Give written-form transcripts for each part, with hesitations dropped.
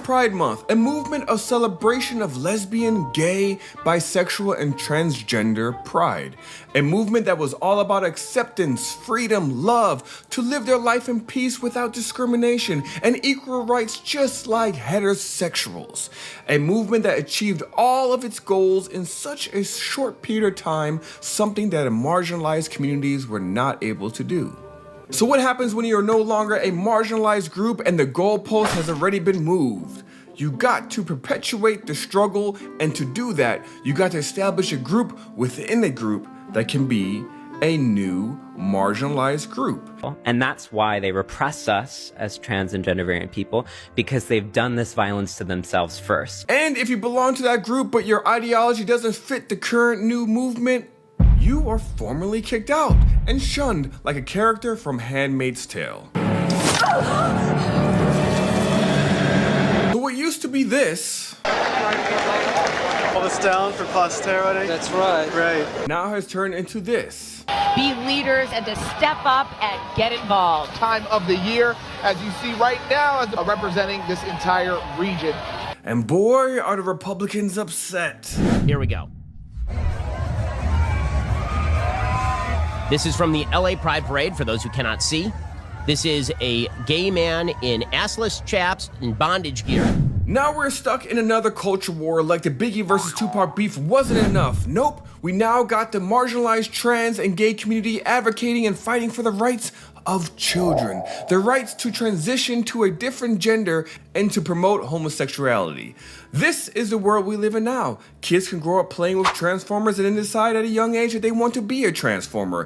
Pride Month, a movement of celebration of lesbian, gay, bisexual, and transgender pride. A movement that was all about acceptance, freedom, love, to live their life in peace without discrimination, and equal rights just like heterosexuals. A movement that achieved all of its goals in such a short period of time, something that marginalized communities were not able to do. So what happens when you're no longer a marginalized group and the goalpost has already been moved? You got to perpetuate the struggle, and to do that, you got to establish a group within a group that can be a new marginalized group. And that's why they repress us as trans and gender variant people, because they've done this violence to themselves first. And if you belong to that group but your ideology doesn't fit the current new movement, you are formally kicked out and shunned like a character from Handmaid's Tale. So what used to be this, Hold us down for posterity. That's right. Right. now has turned into this. Be leaders and to step up and get involved. Time of the year, as you see right now, as representing this entire region. And boy, are the Republicans upset. Here we go. This is from the LA Pride Parade, for those who cannot see. This is a gay man in assless chaps and bondage gear. Now we're stuck in another culture war like the Biggie versus Tupac beef wasn't enough. Nope, we now got the marginalized trans and gay community advocating and fighting for the rights of children, the rights to transition to a different gender and to promote homosexuality. This is the world we live in now. Kids can grow up playing with Transformers and then decide at a young age that they want to be a Transformer.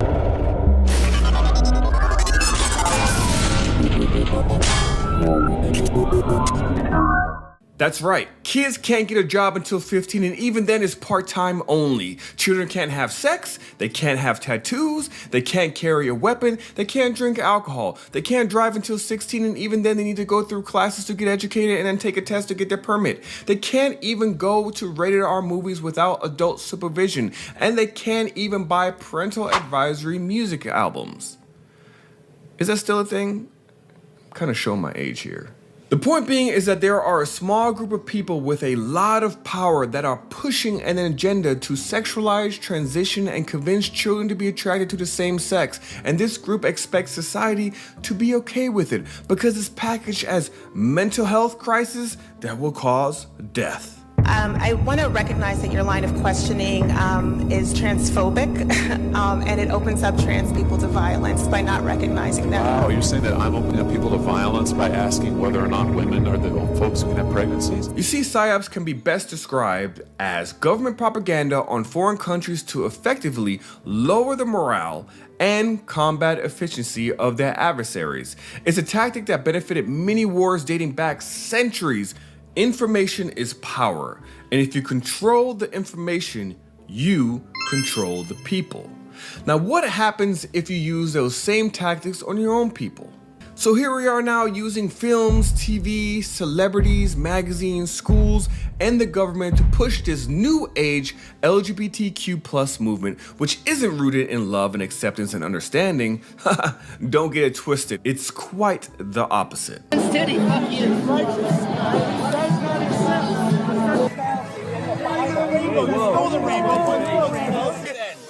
That's right, kids can't get a job until 15, and even then it's part-time only. Children can't have sex, they can't have tattoos, they can't carry a weapon, they can't drink alcohol, they can't drive until 16, and even then they need to go through classes to get educated and then take a test to get their permit. They can't even go to rated R movies without adult supervision, and they can't even buy parental advisory music albums. Is that still a thing? I'm kind of showing my age here. The point being is that there are a small group of people with a lot of power that are pushing an agenda to sexualize, transition, and convince children to be attracted to the same sex. And this group expects society to be okay with it because it's packaged as mental health crisis that will cause death. I want to recognize that your line of questioning is transphobic, and it opens up trans people to violence by not recognizing that. Wow, you're saying that I'm opening up people to violence by asking whether or not women are the folks who can have pregnancies? You see, PSYOPs can be best described as government propaganda on foreign countries to effectively lower the morale and combat efficiency of their adversaries. It's a tactic that benefited many wars dating back centuries. Information is power, and if you control the information, you control the people. Now, what happens if you use those same tactics on your own people? So here we are now using films, TV, celebrities, magazines, schools, and the government to push this new age LGBTQ+ movement, which isn't rooted in love and acceptance and understanding. Don't get it twisted, it's quite the opposite.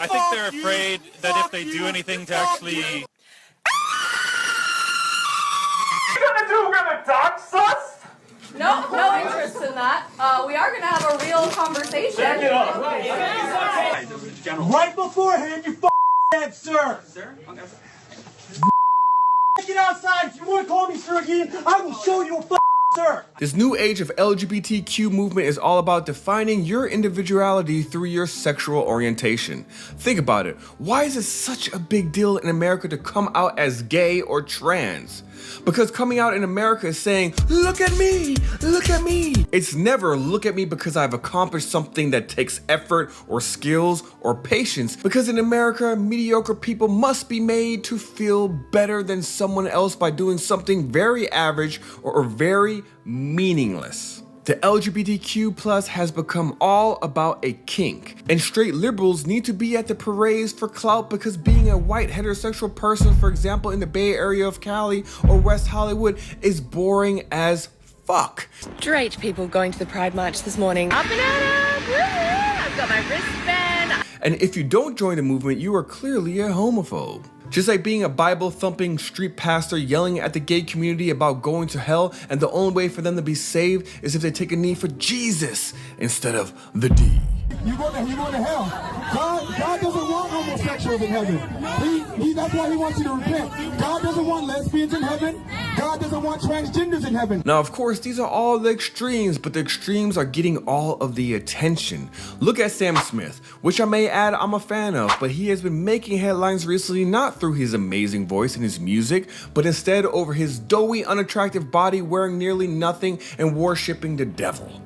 I think they're afraid that if they do anything to actually... We're gonna dox us? No interest in that. We are gonna have a real conversation. Check it out. Right beforehand, you said, sir. Sir? Get outside. If you want to call me sir again, I will show you a sir. This new age of LGBTQ movement is all about defining your individuality through your sexual orientation. Think about it. Why is it such a big deal in America to come out as gay or trans? Because coming out in America is saying, look at me, look at me. It's never look at me because I've accomplished something that takes effort or skills or patience. Because in America, mediocre people must be made to feel better than someone else by doing something very average or very meaningless. The LGBTQ+ has become all about a kink, and straight liberals need to be at the parades for clout because being a white heterosexual person, for example in the Bay Area of Cali or West Hollywood, is boring as fuck? Straight people going to the Pride March this morning. Up and at 'em! Woo-hoo! I've got my wristband. And if you don't join the movement, you are clearly a homophobe. Just like being a Bible-thumping street pastor yelling at the gay community about going to hell, and the only way for them to be saved is if they take a knee for Jesus instead of the D. You go to hell. God doesn't want homosexuals in heaven. That's why he wants you to repent. God doesn't want lesbians in heaven. God doesn't want transgenders in heaven. Now, of course, these are all the extremes, but the extremes are getting all of the attention. Look at Sam Smith, which I may add I'm a fan of, but he has been making headlines recently not through his amazing voice and his music, but instead over his doughy, unattractive body wearing nearly nothing and worshiping the devil.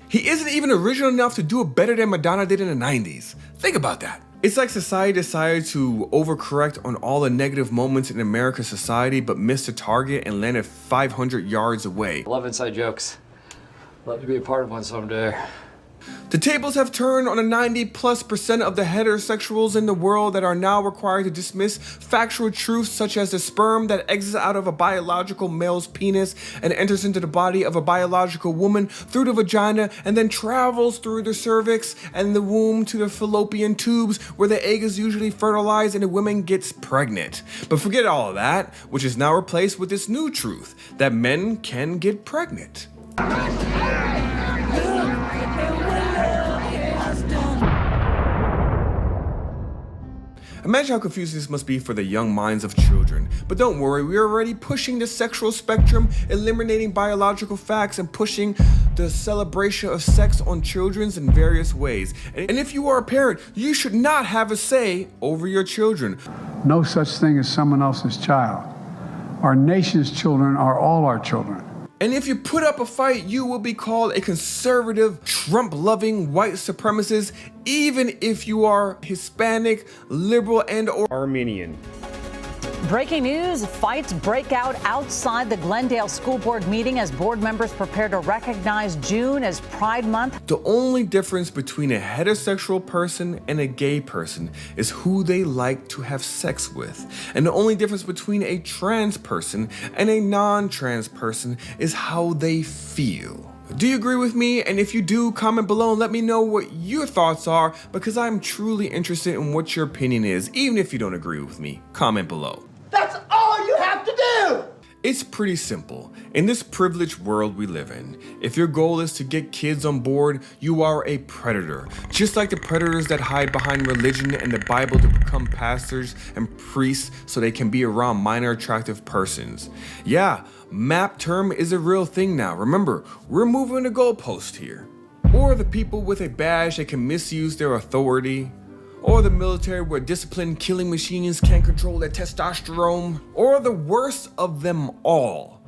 He isn't even original enough to do it better than Madonna did in the 90s. Think about that. It's like society decided to overcorrect on all the negative moments in America's society, but missed the target and landed 500 yards away. Love inside jokes. Love to be a part of one someday. The tables have turned on the 90+% of the heterosexuals in the world that are now required to dismiss factual truths such as the sperm that exits out of a biological male's penis and enters into the body of a biological woman through the vagina and then travels through the cervix and the womb to the fallopian tubes where the egg is usually fertilized and the woman gets pregnant. But forget all of that, which is now replaced with this new truth that men can get pregnant. Imagine how confusing this must be for the young minds of children. But don't worry, we are already pushing the sexual spectrum, eliminating biological facts, and pushing the celebration of sex on children in various ways. And if you are a parent, you should not have a say over your children. No such thing as someone else's child. Our nation's children are all our children. And if you put up a fight, you will be called a conservative, Trump-loving white supremacist, even if you are Hispanic, liberal, and/or Armenian. Breaking news, fights break out outside the Glendale School Board meeting as board members prepare to recognize June as Pride Month. The only difference between a heterosexual person and a gay person is who they like to have sex with. And the only difference between a trans person and a non-trans person is how they feel. Do you agree with me? And if you do, comment below and let me know what your thoughts are, because I'm truly interested in what your opinion is. Even if you don't agree with me, comment below. That's all you have to do! It's pretty simple. In this privileged world we live in, if your goal is to get kids on board, you are a predator. Just like the predators that hide behind religion and the Bible to become pastors and priests so they can be around minor attractive persons. Yeah, MAP term is a real thing now. Remember, we're moving the goalpost here. Or the people with a badge that can misuse their authority. Or the military where disciplined killing machines can't control their testosterone. Or the worst of them all,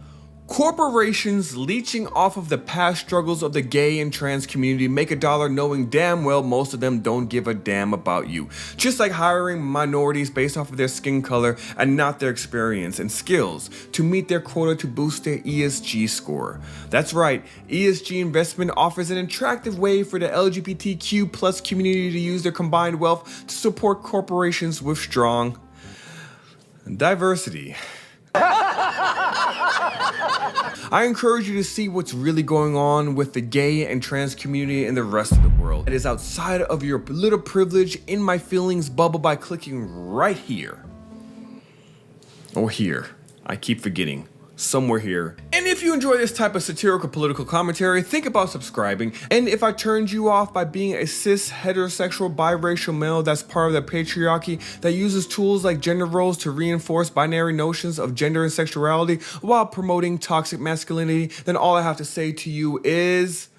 corporations leeching off of the past struggles of the gay and trans community make a dollar knowing damn well most of them don't give a damn about you. Just like hiring minorities based off of their skin color and not their experience and skills to meet their quota to boost their ESG score. That's right, ESG investment offers an attractive way for the LGBTQ plus community to use their combined wealth to support corporations with strong diversity. I encourage you to see what's really going on with the gay and trans community and the rest of the world. It is outside of your little privilege in my feelings bubble by clicking right here. Or here. I keep forgetting. Somewhere here. And if you enjoy this type of satirical political commentary, think about subscribing. And if I turned you off by being a cis, heterosexual, biracial male that's part of the patriarchy that uses tools like gender roles to reinforce binary notions of gender and sexuality while promoting toxic masculinity, then all I have to say to you is